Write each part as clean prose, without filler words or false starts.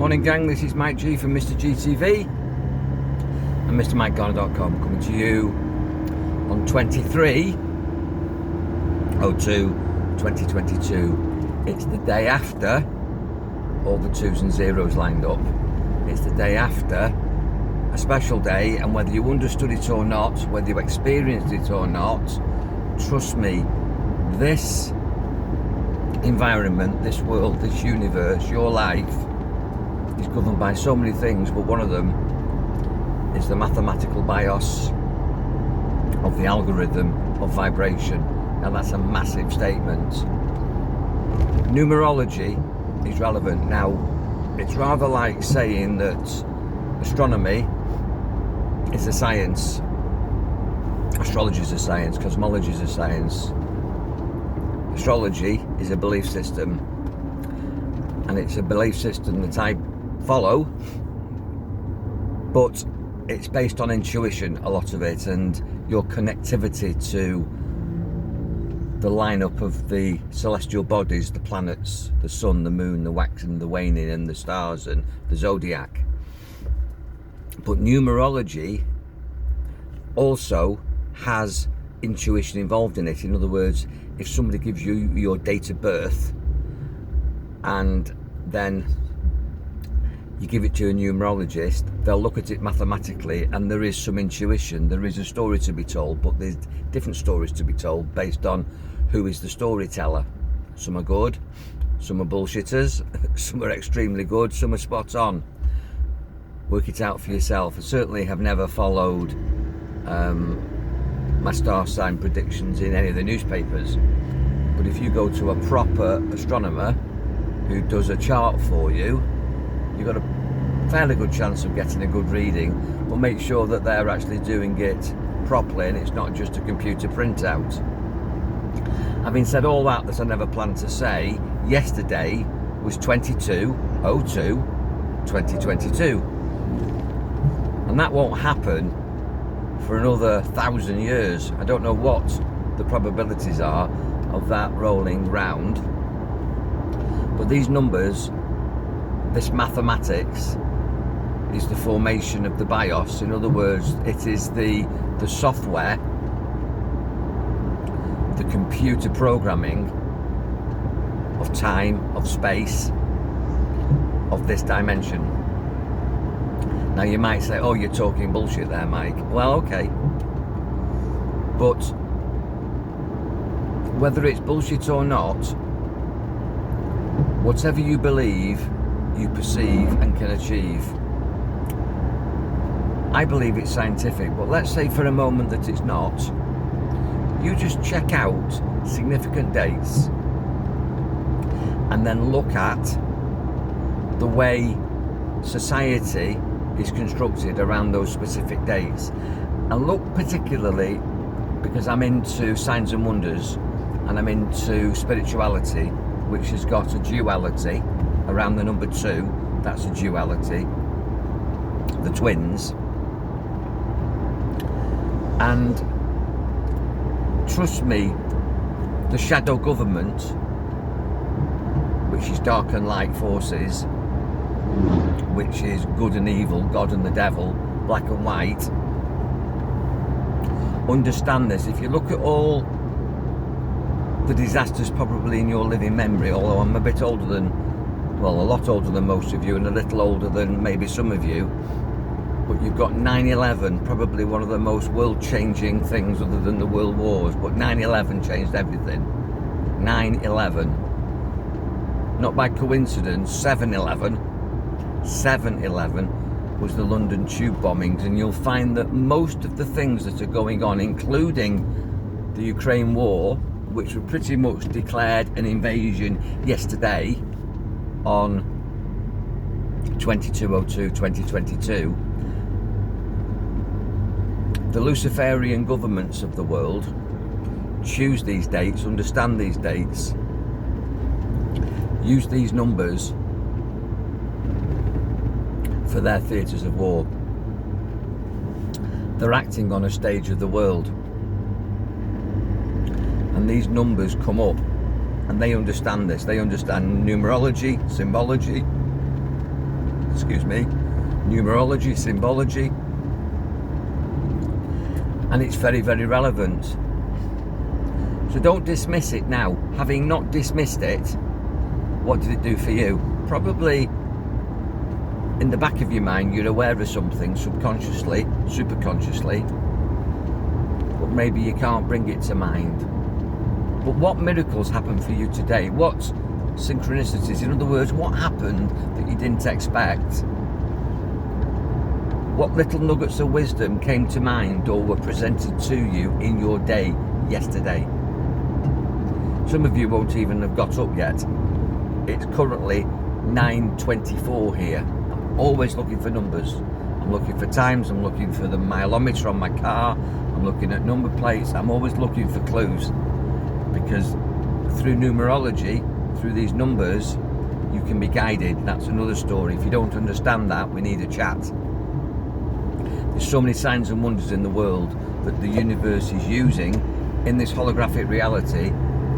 Morning gang, this is Mike G from Mr. GTV and MrMikeGarner.com, coming to you on 23/02/2022. It's the day after all the 2s and 0s lined up. It's the day after a special day, and whether you understood it or not, whether you experienced it or not, trust me, this environment, this world, this universe, your life is governed by so many things, but one of them is the mathematical bias of the algorithm of vibration. Now that's a massive statement. Numerology is relevant. Now it's rather like saying that astronomy is a science, astrology is a science, cosmology is a science. Astrology is a belief system, and it's a belief system that I follow, but it's based on intuition, a lot of it, and your connectivity to the lineup of the celestial bodies, the planets, the sun, the moon, the waxing, the waning, and the stars, and the zodiac. But numerology also has intuition involved in it. In other words, if somebody gives you your date of birth and then you give it to a numerologist, they'll look at it mathematically, and there is some intuition, there is a story to be told, but there's different stories to be told based on who is the storyteller. Some are good, some are bullshitters, some are extremely good, some are spot on. Work it out for yourself. I certainly have never followed my star sign predictions in any of the newspapers, but if you go to a proper astronomer who does a chart for you, you've got a fairly good chance of getting a good reading, but make sure that they're actually doing it properly and it's not just a computer printout. Having said all that I never planned to say, yesterday was 22/02/2022, and that won't happen for another 1,000 years. I don't know what the probabilities are of that rolling round, but these numbers, this mathematics, is the formation of the BIOS. In other words, it is the software, the computer programming of time, of space, of this dimension. Now you might say, oh, you're talking bullshit there, Mike. Well, okay. But whether it's bullshit or not, whatever you believe, you perceive and can achieve. I believe it's scientific, but let's say for a moment that it's not. You just check out significant dates and then look at the way society is constructed around those specific dates, and look particularly, because I'm into signs and wonders and I'm into spirituality, which has got a duality around the number 2. That's a duality, the twins. And trust me, the shadow government, which is dark and light forces, which is good and evil, God and the devil, black and white, understand this. If you look at all the disasters probably in your living memory, although I'm a bit older than, well, a lot older than most of you and a little older than maybe some of you, but you've got 9/11, probably one of the most world-changing things other than the world wars, but 9/11 changed everything. 9/11. Not by coincidence, 7/11 was the London tube bombings, and you'll find that most of the things that are going on, including the Ukraine war, which were pretty much declared an invasion yesterday on 22/02/2022, the Luciferian governments of the world choose these dates, understand these dates, use these numbers for their theatres of war. They're acting on a stage of the world, and these numbers come up and they understand this. They understand numerology, symbology, excuse me, numerology, symbology, and it's very, very relevant. So don't dismiss it now. Having not dismissed it, what did it do for you? Probably in the back of your mind you're aware of something subconsciously, superconsciously, but maybe you can't bring it to mind. But what miracles happened for you today? What synchronicities? In other words, what happened that you didn't expect? What little nuggets of wisdom came to mind or were presented to you in your day yesterday? Some of you won't even have got up yet. It's currently 9:24 here. I'm always looking for numbers. I'm looking for times, I'm looking for the mileometer on my car, I'm looking at number plates, I'm always looking for clues. Because through numerology, through these numbers, you can be guided. That's another story. If you don't understand that, we need a chat. There's so many signs and wonders in the world that the universe is using in this holographic reality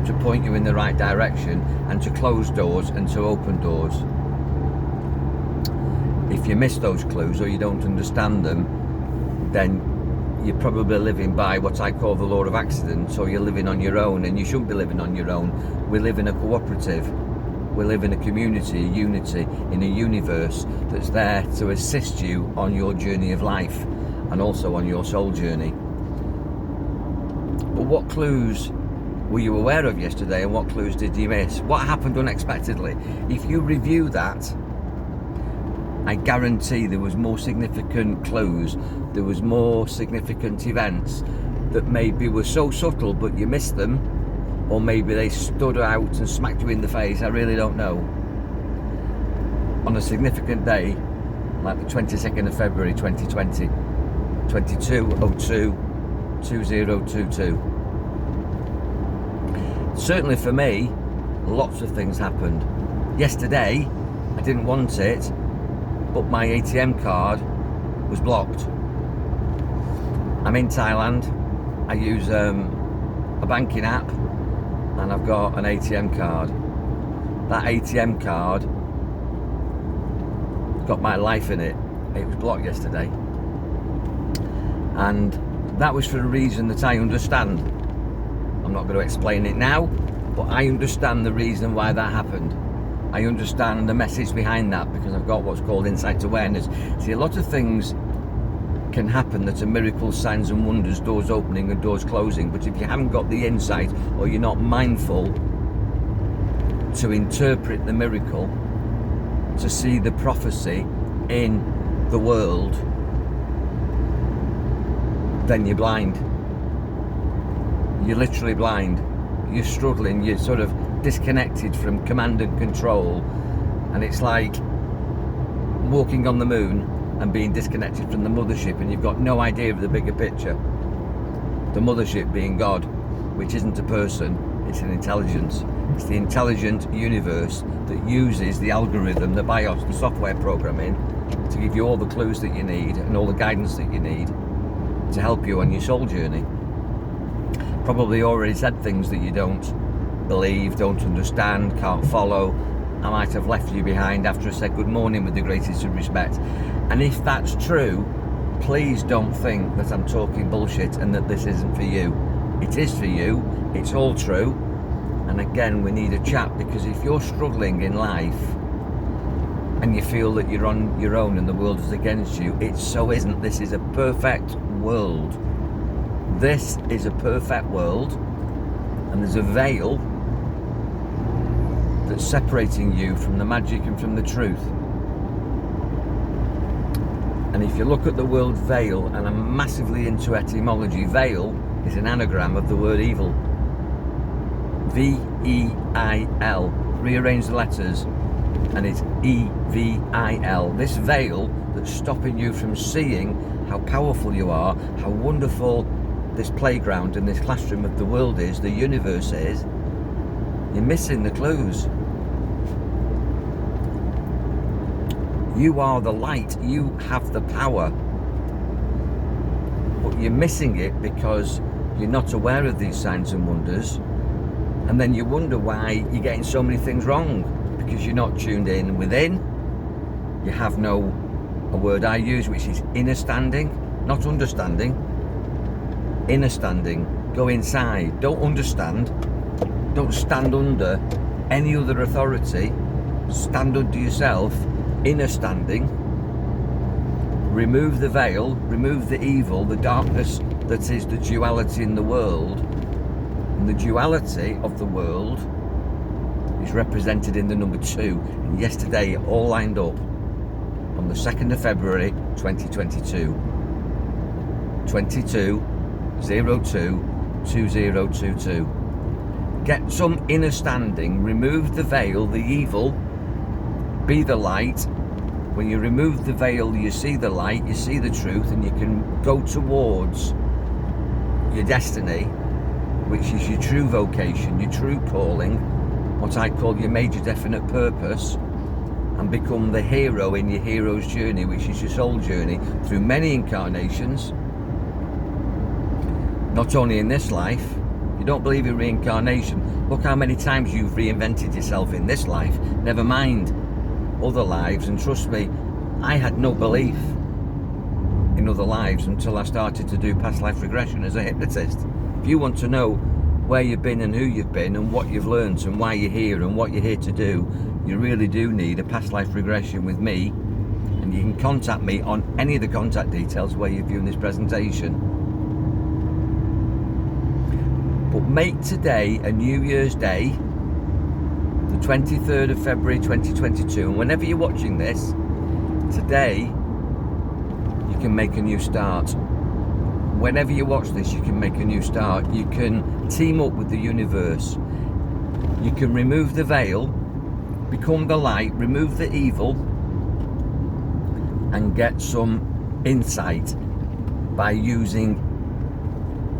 to point you in the right direction and to close doors and to open doors. If you miss those clues or you don't understand them, then you're probably living by what I call the law of accidents, or you're living on your own, and you shouldn't be living on your own. We live in a cooperative. We live in a community, a unity, in a universe that's there to assist you on your journey of life and also on your soul journey. But what clues were you aware of yesterday, and what clues did you miss? What happened unexpectedly? If you review that, I guarantee there was more significant clues, there was more significant events that maybe were so subtle but you missed them, or maybe they stood out and smacked you in the face. I really don't know. On a significant day like the 22nd of February 2020, 2202-2022. Certainly for me, lots of things happened. Yesterday, I didn't want it, but my ATM card was blocked. I'm in Thailand. I use a banking app, and I've got an ATM card. That ATM card got my life in it. It was blocked yesterday, and that was for a reason that I understand. I'm not going to explain it now, but I understand the reason why that happened. I understand the message behind that because I've got what's called insight awareness. See, a lot of things can happen that are miracles, signs and wonders, doors opening and doors closing, but if you haven't got the insight, or you're not mindful to interpret the miracle, to see the prophecy in the world, then you're blind. You're literally blind. You're struggling, you're sort of disconnected from command and control, and it's like walking on the moon and being disconnected from the mothership, and you've got no idea of the bigger picture. The mothership being God, which isn't a person, it's an intelligence. It's the intelligent universe that uses the algorithm, the BIOS, the software programming, to give you all the clues that you need and all the guidance that you need to help you on your soul journey. Probably already said things that you don't believe, don't understand, can't follow. I might have left you behind after I said good morning with the greatest of respect. And if that's true, please don't think that I'm talking bullshit and that this isn't for you. It is for you, it's all true. And again, we need a chat, because if you're struggling in life and you feel that you're on your own and the world is against you, it so isn't. This is a perfect world. This is a perfect world, and there's a veil that's separating you from the magic and from the truth. And if you look at the word veil, and I'm massively into etymology, veil is an anagram of the word evil. V-E-I-L. Rearrange the letters and it's E-V-I-L. This veil that's stopping you from seeing how powerful you are, how wonderful this playground and this classroom of the world is, the universe is. You're missing the clues. You are the light, you have the power, but you're missing it because you're not aware of these signs and wonders, and then you wonder why you're getting so many things wrong, because you're not tuned in within, You have no, a word I use, which is inner standing, not understanding. Inner standing. Go inside. Don't understand. Don't stand under any other authority. Stand under yourself. Inner standing. Remove the veil. Remove the evil, the darkness that is the duality in the world. And the duality of the world is represented in the number 2. And yesterday it all lined up on the 2nd of February 2022. 22022022. Get some inner standing, remove the veil, the evil, be the light. When you remove the veil, you see the light, you see the truth, and you can go towards your destiny, which is your true vocation, your true calling, what I call your major definite purpose, and become the hero in your hero's journey, which is your soul journey through many incarnations. Not only in this life. You don't believe in reincarnation, look how many times you've reinvented yourself in this life, never mind other lives. And trust me, I had no belief in other lives until I started to do past life regression as a hypnotist. If you want to know where you've been and who you've been and what you've learned and why you're here and what you're here to do, you really do need a past life regression with me. And you can contact me on any of the contact details where you're viewing this presentation. But make today a New Year's Day, the 23rd of February 2022, and whenever you're watching this, today you can make a new start. Whenever you watch this, you can make a new start. You can team up with the universe. You can remove the veil, become the light, remove the evil, and get some insight by using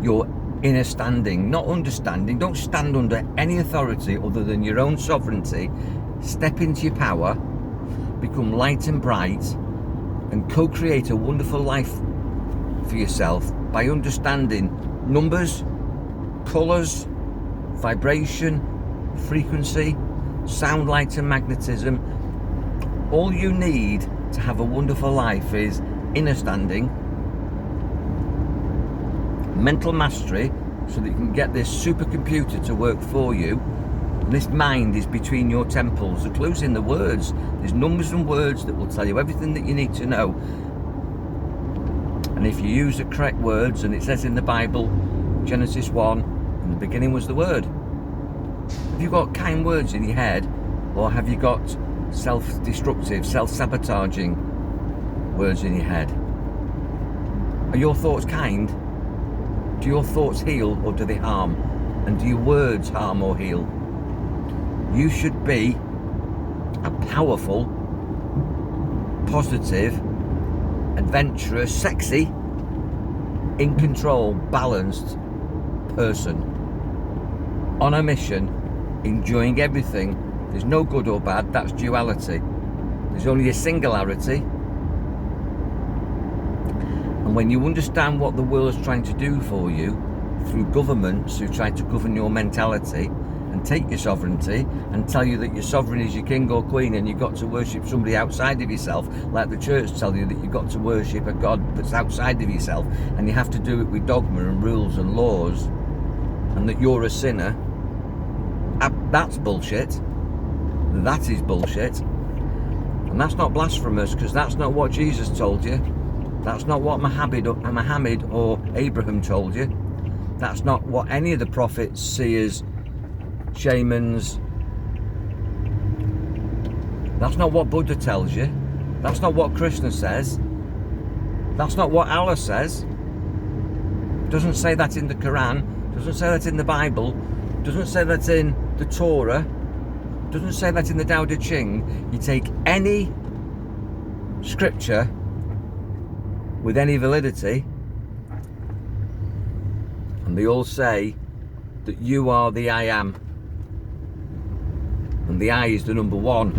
your inner standing, not understanding. Don't stand under any authority other than your own sovereignty. Step into your power, become light and bright, and co-create a wonderful life for yourself by understanding numbers, colours, vibration, frequency, sound, light and magnetism. All you need to have a wonderful life is inner standing, mental mastery, so that you can get this supercomputer to work for you. And this mind is between your temples. The clue's in the words. There's numbers and words that will tell you everything that you need to know. And if you use the correct words, and it says in the Bible, Genesis 1, in the beginning was the Word. Have you got kind words in your head, or have you got self-destructive, self-sabotaging words in your head? Are your thoughts kind? Do your thoughts heal or do they harm? And do your words harm or heal? You should be a powerful, positive, adventurous, sexy, in control, balanced person on a mission, enjoying everything. There's no good or bad, that's duality. There's only a singularity. And when you understand what the world is trying to do for you through governments who try to govern your mentality and take your sovereignty and tell you that your sovereign is your king or queen and you've got to worship somebody outside of yourself, like the church tell you that you've got to worship a God that's outside of yourself, and you have to do it with dogma and rules and laws, and that you're a sinner, that's bullshit. That is bullshit. And that's not blasphemous, because that's not what Jesus told you. That's not what Muhammad or Abraham told you. That's not what any of the prophets, seers, shamans. That's not what Buddha tells you. That's not what Krishna says. That's not what Allah says. Doesn't say that in the Quran. Doesn't say that in the Bible. Doesn't say that in the Torah. Doesn't say that in the Tao Te Ching. You take any scripture with any validity, and they all say that you are the I am, and the I is the number 1,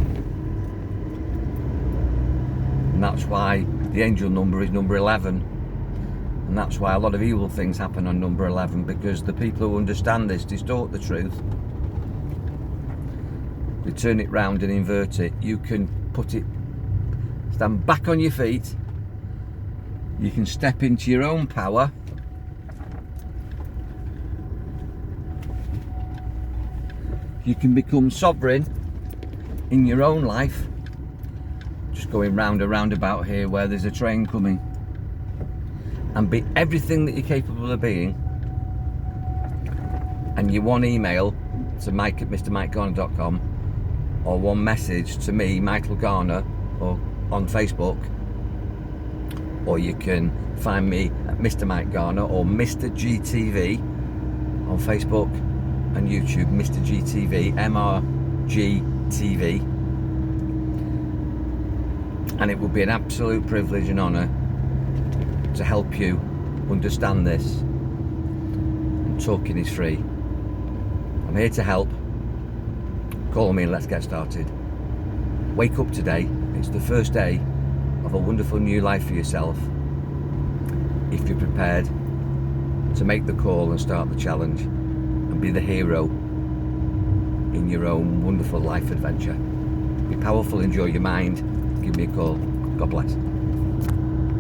and that's why the angel number is number 11, and that's why a lot of evil things happen on number 11, because the people who understand this distort the truth. They turn it round and invert it. You can put it stand back on your feet. You can step into your own power. You can become sovereign in your own life. Just going round and roundabout here where there's a train coming. And be everything that you're capable of being. And your one email to mike@mrmikegarner.com, or one message to me, Michael Garner, or on Facebook, or you can find me at Mr. Mike Garner or Mr. GTV on Facebook and YouTube. Mr. GTV, MRGTV. And it would be an absolute privilege and honour to help you understand this. And talking is free. I'm here to help. Call me and let's get started. Wake up today. It's the first day of a wonderful new life for yourself. If you're prepared to make the call and start the challenge and be the hero in your own wonderful life adventure. Be powerful, enjoy your mind. Give me a call. God bless.